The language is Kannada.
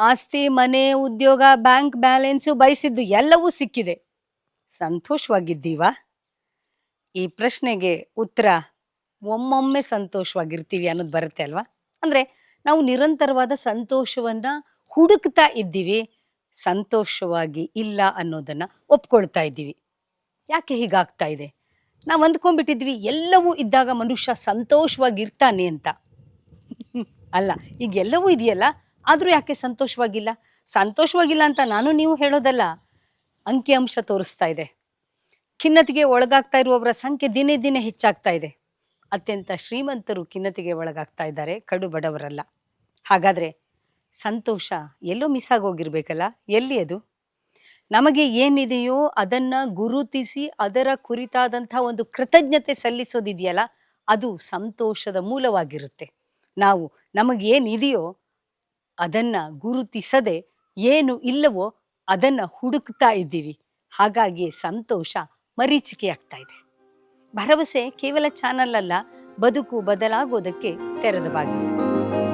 ಆಸ್ತಿ, ಮನೆ, ಉದ್ಯೋಗ, ಬ್ಯಾಂಕ್ ಬ್ಯಾಲೆನ್ಸು, ಬಯಸಿದ್ದು ಎಲ್ಲವೂ ಸಿಕ್ಕಿದೆ. ಸಂತೋಷವಾಗಿದ್ದೀವಾ? ಈ ಪ್ರಶ್ನೆಗೆ ಉತ್ತರ ಒಮ್ಮೊಮ್ಮೆ ಸಂತೋಷವಾಗಿರ್ತೀವಿ ಅನ್ನೋದು ಬರುತ್ತೆ ಅಲ್ವಾ? ಅಂದ್ರೆ ನಾವು ನಿರಂತರವಾದ ಸಂತೋಷವನ್ನ ಹುಡುಕ್ತಾ ಇದ್ದೀವಿ. ಸಂತೋಷವಾಗಿ ಇಲ್ಲ ಅನ್ನೋದನ್ನ ಒಪ್ಕೊಳ್ತಾ ಇದ್ದೀವಿ. ಯಾಕೆ ಹೀಗಾಗ್ತಾ ಇದೆ? ನಾವು ಅಂದ್ಕೊಂಡ್ಬಿಟ್ಟಿದ್ವಿ ಎಲ್ಲವೂ ಇದ್ದಾಗ ಮನುಷ್ಯ ಸಂತೋಷವಾಗಿರ್ತಾನೆ ಅಂತ. ಅಲ್ಲ, ಈಗ ಎಲ್ಲವೂ ಇದೆಯಲ್ಲ, ಆದ್ರೂ ಯಾಕೆ ಸಂತೋಷವಾಗಿಲ್ಲ? ಸಂತೋಷವಾಗಿಲ್ಲ ಅಂತ ನಾನು ನೀವು ಹೇಳೋದಲ್ಲ. ಅಂಕಿಅಂಶ ತೋರಿಸ್ತಾ ಇದೆ. ಖಿನ್ನತೆಗೆ ಒಳಗಾಗ್ತಾ ಇರುವವರ ಸಂಖ್ಯೆ ದಿನೇ ದಿನೇ ಹೆಚ್ಚಾಗ್ತಾ ಇದೆ. ಅತ್ಯಂತ ಶ್ರೀಮಂತರು ಖಿನ್ನತೆಗೆ ಒಳಗಾಗ್ತಾ ಇದ್ದಾರೆ, ಕಡು ಬಡವರಲ್ಲ. ಹಾಗಾದ್ರೆ ಸಂತೋಷ ಎಲ್ಲೋ ಮಿಸ್ ಆಗೋಗಿರ್ಬೇಕಲ್ಲ? ಎಲ್ಲಿ ಅದು? ನಮಗೆ ಏನಿದೆಯೋ ಅದನ್ನ ಗುರುತಿಸಿ ಅದರ ಕುರಿತಾದಂಥ ಒಂದು ಕೃತಜ್ಞತೆ ಸಲ್ಲಿಸೋದಿದೆಯಲ್ಲ, ಅದು ಸಂತೋಷದ ಮೂಲವಾಗಿರುತ್ತೆ. ನಾವು ನಮಗೇನಿದೆಯೋ ಅದನ್ನ ಗುರುತಿಸದೆ ಏನು ಇಲ್ಲವೋ ಅದನ್ನ ಹುಡುಕ್ತಾ ಇದ್ದೀವಿ. ಹಾಗಾಗಿ ಸಂತೋಷ ಮರೀಚಿಕೆಯಾಗ್ತಾ ಇದೆ. ಭರವಸೆ ಕೇವಲ ಚಾನಲ್ ಅಲ್ಲ, ಬದುಕು ಬದಲಾಗೋದಕ್ಕೆ ತೆರೆದ ಬಾಗಿಲು.